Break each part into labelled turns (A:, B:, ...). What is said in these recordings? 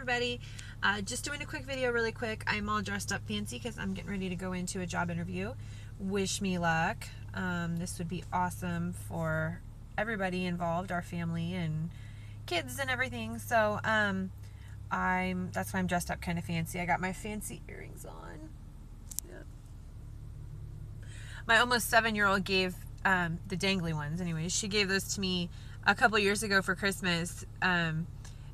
A: everybody. Just doing a quick video really quick. I'm all dressed up fancy because I'm getting ready to go into a job interview. Wish me luck. This would be awesome for everybody involved, our family and kids and everything. So that's why I'm dressed up kind of fancy. I got my fancy earrings on. Yep. My almost 7-year-old gave the dangly ones. Anyways, she gave those to me a couple years ago for Christmas.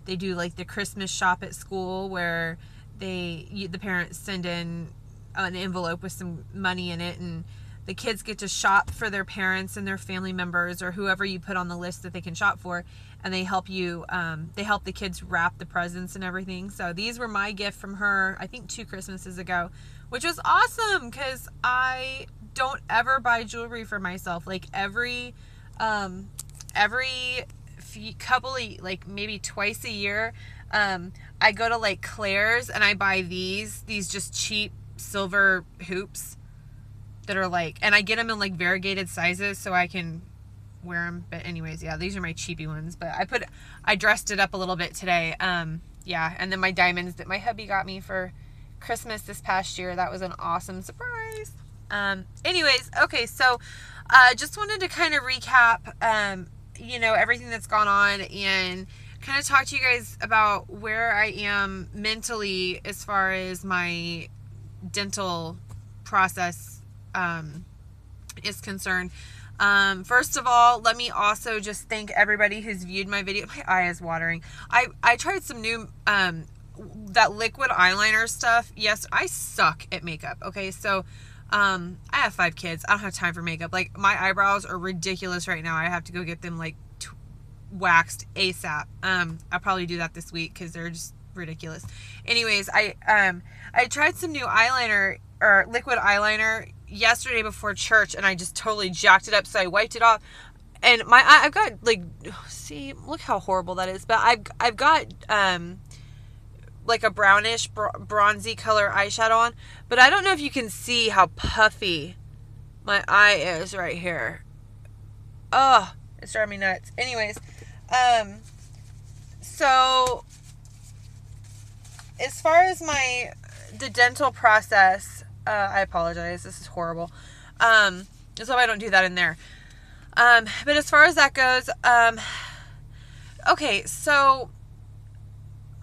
A: They do like the Christmas shop at school where the parents send in an envelope with some money in it, and the kids get to shop for their parents and their family members or whoever you put on the list that they can shop for, and they help you they help the kids wrap the presents and everything. So these were my gift from her, I think 2 Christmases ago, which was awesome because I don't ever buy jewelry for myself. Like every couple of, like maybe twice a year, I go to like Claire's and I buy these just cheap silver hoops that are like, and I get them in like variegated sizes so I can wear them. But anyways, yeah, these are my cheapy ones, but I dressed it up a little bit today. Yeah, and then my diamonds that my hubby got me for Christmas this past year, that was an awesome surprise. Anyways, okay, so just wanted to kind of recap everything that's gone on and kind of talk to you guys about where I am mentally as far as my dental process is concerned. First of all, let me also just thank everybody who's viewed my video. My eye is watering. I tried some new that liquid eyeliner stuff. Yes, I suck at makeup. Okay, so I have 5 kids. I don't have time for makeup. Like, my eyebrows are ridiculous right now. I have to go get them like waxed ASAP. I'll probably do that this week because they're just ridiculous. Anyways, I tried some new eyeliner or liquid eyeliner yesterday before church, and I just totally jacked it up. So I wiped it off, and I've got like, see, look how horrible that is. But I've got like a brownish bronzy color eyeshadow on, but I don't know if you can see how puffy my eye is right here. Oh, it's driving me nuts. Anyways, so as far as the dental process, I apologize, this is horrible. So I don't do that in there. But as far as that goes, okay, so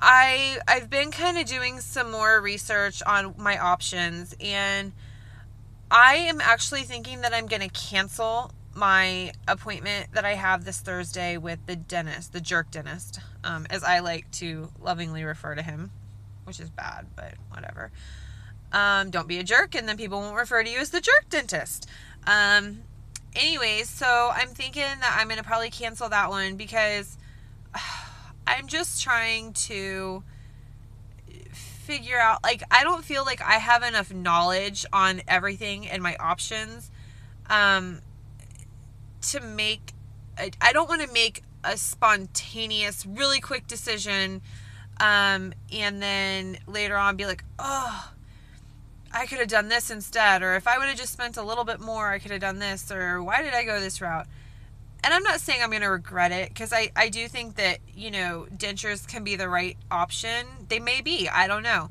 A: I've been kind of doing some more research on my options, and I am actually thinking that I'm going to cancel my appointment that I have this Thursday with the dentist, the jerk dentist, as I like to lovingly refer to him, which is bad, but whatever. Don't be a jerk, and then people won't refer to you as the jerk dentist. Anyways, so I'm thinking that I'm going to probably cancel that one because I'm just trying to figure out, like, I don't feel like I have enough knowledge on everything and my options to make, I don't want to make a spontaneous, really quick decision and then later on be like, oh, I could have done this instead, or if I would have just spent a little bit more, I could have done this, or why did I go this route? And I'm not saying I'm going to regret it, because I do think that, dentures can be the right option. They may be. I don't know.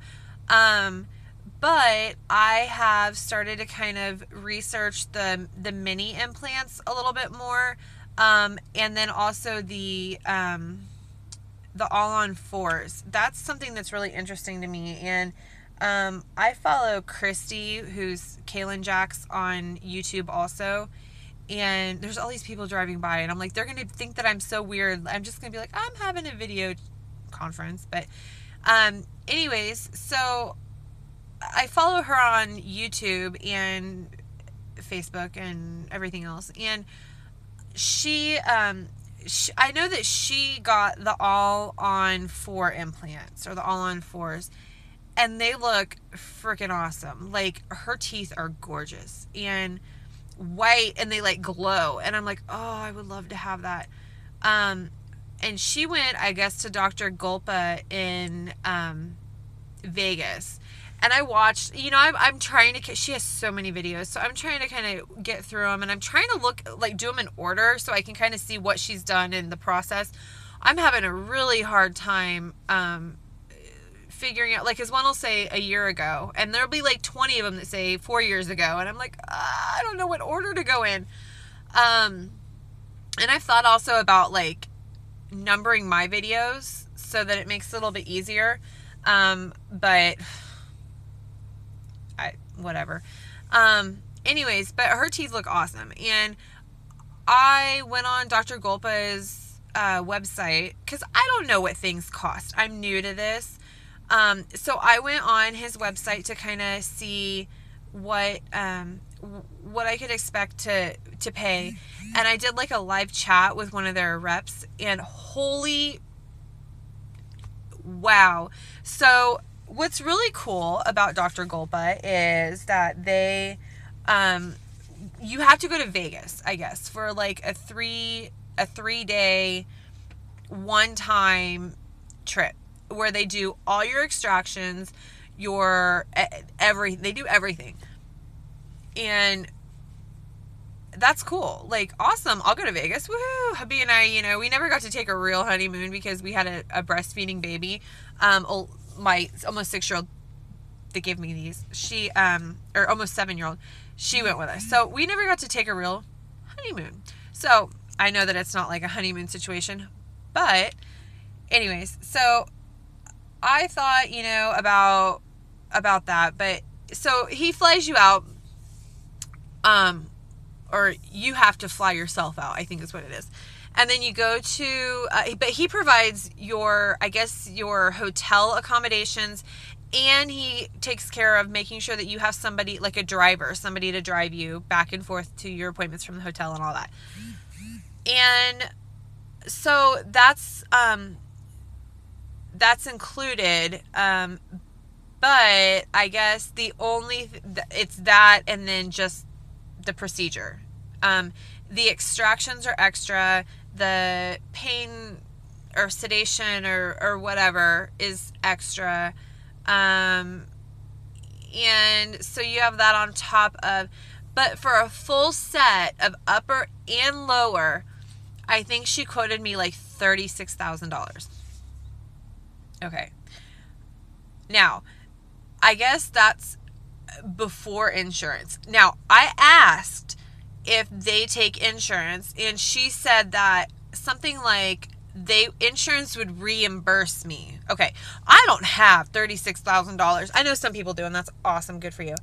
A: But I have started to kind of research the mini implants a little bit more. And then also the all-on-4s. That's something that's really interesting to me. And I follow Christy, who's Kalinjax, on YouTube also. And there's all these people driving by, and I'm like, they're going to think that I'm so weird. I'm just going to be like, I'm having a video conference. But anyways, so I follow her on YouTube and Facebook and everything else. And I know that she got the all-on-4 implants, or the all-on-4s. And they look freaking awesome. Like, her teeth are gorgeous. And white, and they like glow, and I'm like, oh, I would love to have that. And she went, I guess, to Dr. Golpa in Vegas, and I watched, I'm trying to, she has so many videos, so I'm trying to kind of get through them, and I'm trying to do them in order so I can kind of see what she's done in the process. I'm having a really hard time figuring out, like, his one will say a year ago, and there'll be like 20 of them that say 4 years ago, and I'm like, I don't know what order to go in. And I've thought also about like numbering my videos so that it makes it a little bit easier. But whatever. Anyways, but her teeth look awesome. And I went on Dr. Golpa's website because I don't know what things cost. I'm new to this. So I went on his website to kind of see what I could expect to pay. And I did like a live chat with one of their reps, and holy wow. So what's really cool about Dr. Golpa is that they, you have to go to Vegas, I guess, for like a 3-day one-time trip where they do all your extractions, they do everything. And that's cool. Like, awesome. I'll go to Vegas. Woohoo. Hubby and I, we never got to take a real honeymoon because we had a breastfeeding baby. My almost 6-year-old that gave me these, she, or almost 7-year-old, she went with us. So we never got to take a real honeymoon. So I know that it's not like a honeymoon situation, but anyways, so I thought, about that. But so he flies you out, or you have to fly yourself out, I think is what it is. And then you go to, but he provides your hotel accommodations, and he takes care of making sure that you have somebody, like a driver, somebody to drive you back and forth to your appointments from the hotel and all that. And so that's included. But I guess it's that, and then just the procedure. The extractions are extra. The pain or sedation or whatever is extra. And so you have that on top of, but for a full set of upper and lower, I think she quoted me like $36,000. Okay. Now, I guess that's before insurance. Now, I asked if they take insurance, and she said that something like insurance would reimburse me. Okay, I don't have $36,000. I know some people do, and that's awesome. Good for you.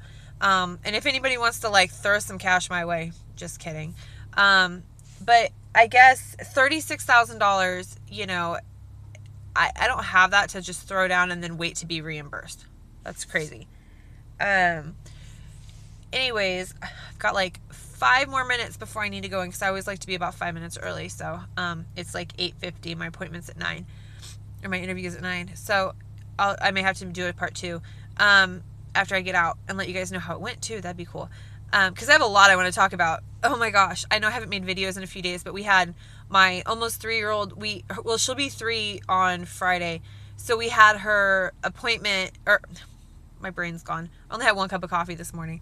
A: And if anybody wants to like throw some cash my way, just kidding. But I guess $36,000, I don't have that to just throw down and then wait to be reimbursed. That's crazy. Anyways, I've got like 5 more minutes before I need to go in, because I always like to be about 5 minutes early. So it's like 8:50. My appointment's at 9, or my interview is at 9. So I may have to do a part 2 after I get out, and let you guys know how it went too. That'd be cool. Because I have a lot I want to talk about. Oh my gosh, I know I haven't made videos in a few days, but we had my almost 3-year-old. She'll be 3 on Friday. So we had her appointment, or my brain's gone. I only had 1 cup of coffee this morning.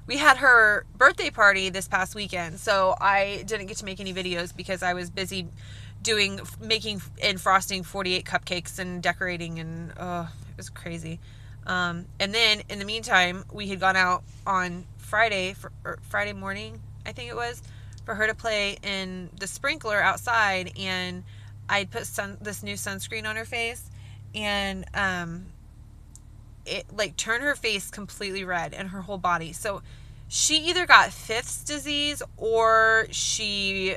A: We had her birthday party this past weekend, so I didn't get to make any videos because I was busy making and frosting 48 cupcakes and decorating, and it was crazy. And then in the meantime, we had gone out on Friday morning, I think it was, for her to play in the sprinkler outside, and I'd put this new sunscreen on her face, and it like turned her face completely red and her whole body. So she either got Fifth's disease, or she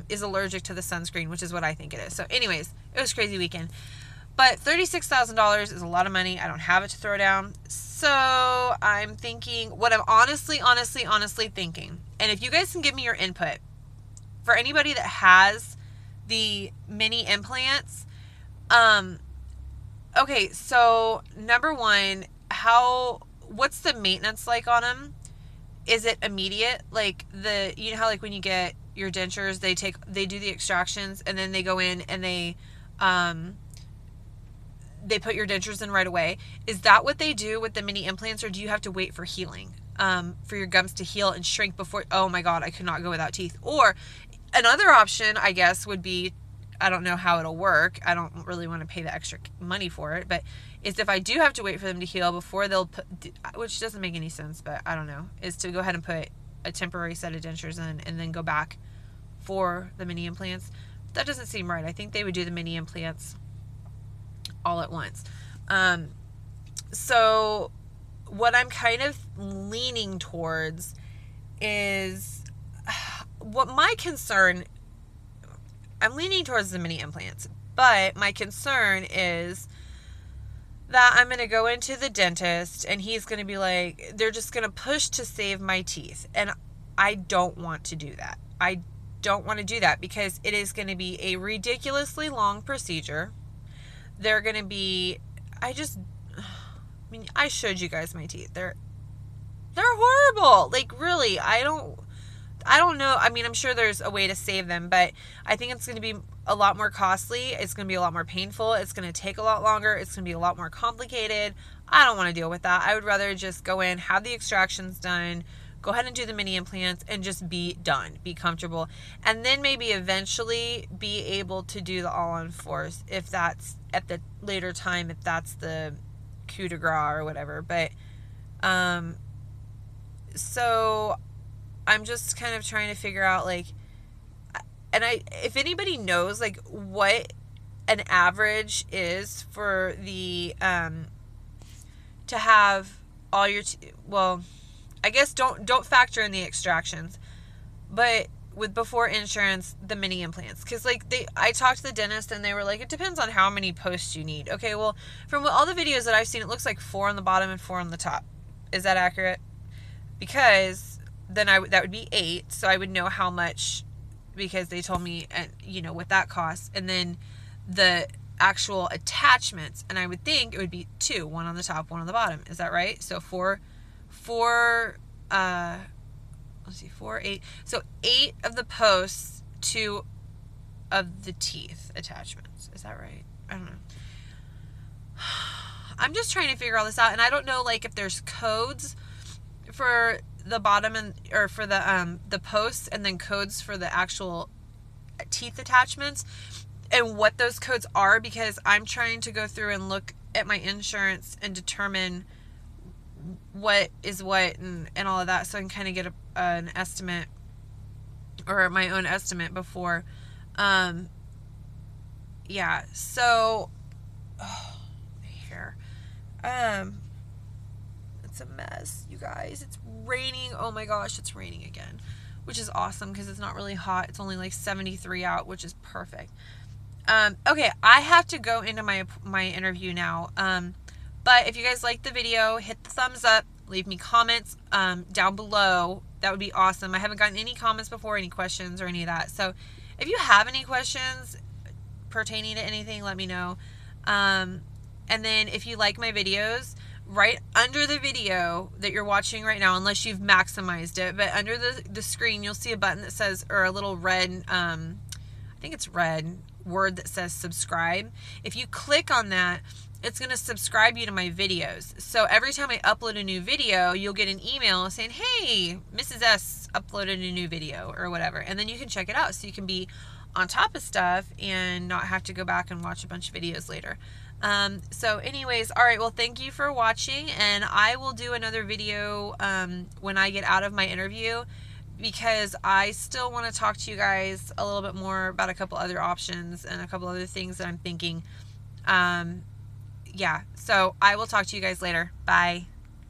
A: is allergic to the sunscreen, which is what I think it is. So anyways, it was a crazy weekend. But $36,000 is a lot of money. I don't have it to throw down. So I'm thinking, what I'm honestly thinking, and if you guys can give me your input, for anybody that has the mini implants, okay, so number one, what's the maintenance like on them? Is it immediate? Like how like when you get your dentures, they do the extractions, and then they go in and they put your dentures in right away. Is that what they do with the mini implants, or do you have to wait for healing, for your gums to heal and shrink before? Oh my God, I could not go without teeth. Or another option, I guess, would be I don't know how it'll work. I don't really want to pay the extra money for it, but is if I do have to wait for them to heal before they'll put, which doesn't make any sense, but I don't know, is to go ahead and put a temporary set of dentures in and then go back for the mini implants. That doesn't seem right. I think they would do the mini implants all at once. So what I'm kind of leaning towards is what my concern, I'm leaning towards the mini implants, but my concern is that I'm going to go into the dentist and he's going to be like, they're just going to push to save my teeth. And I don't want to do that. I don't want to do that because it is going to be a ridiculously long procedure. They're going to be, I mean, I showed you guys my teeth. They're horrible. Like, really, I don't know. I mean, I'm sure there's a way to save them, but I think it's going to be a lot more costly. It's going to be a lot more painful. It's going to take a lot longer. It's going to be a lot more complicated. I don't want to deal with that. I would rather just go in, have the extractions done, go ahead and do the mini implants, and just be done, be comfortable. And then maybe eventually be able to do the all-on-4s if that's at the later time, if that's the coup de grace or whatever. But, so I'm just kind of trying to figure out, like, and if anybody knows, like, what an average is for the, to have all your, well, I guess don't factor in the extractions, but with before insurance, the mini implants. Because, like, I talked to the dentist and they were like, it depends on how many posts you need. Okay, well, from all the videos that I've seen, it looks like 4 on the bottom and 4 on the top. Is that accurate? Because then that would be 8, so I would know how much, because they told me, you know, what that costs. And then the actual attachments, and I would think it would be 2, 1 on the top, 1 on the bottom. Is that right? So 4, let's see, 4, 8. So 8 of the posts, 2 of the teeth attachments. Is that right? I don't know. I'm just trying to figure all this out, and I don't know, like, if there's codes for the bottom or for the posts, and then codes for the actual teeth attachments, and what those codes are, because I'm trying to go through and look at my insurance and determine what is what and all of that, so I can kind of get an estimate, or my own estimate before, yeah. So, oh, my hair, it's a mess, you guys. It's raining. Oh my gosh, it's raining again, which is awesome because it's not really hot. It's only like 73 out, which is perfect. Okay, I have to go into my interview now. But if you guys like the video, hit the thumbs up, leave me comments down below. That would be awesome. I haven't gotten any comments before, any questions or any of that. So if you have any questions pertaining to anything, let me know. And then if you like my videos, right under the video that you're watching right now, unless you've maximized it, but under the screen, you'll see a button that says, or a little red, I think it's red, word that says subscribe. If you click on that, it's going to subscribe you to my videos. So every time I upload a new video, you'll get an email saying, hey, Mrs. S uploaded a new video or whatever. And then you can check it out, so you can be on top of stuff and not have to go back and watch a bunch of videos later. So anyways, all right, well, thank you for watching, and I will do another video when I get out of my interview, because I still want to talk to you guys a little bit more about a couple other options and a couple other things that I'm thinking. Yeah, so I will talk to you guys later. Bye.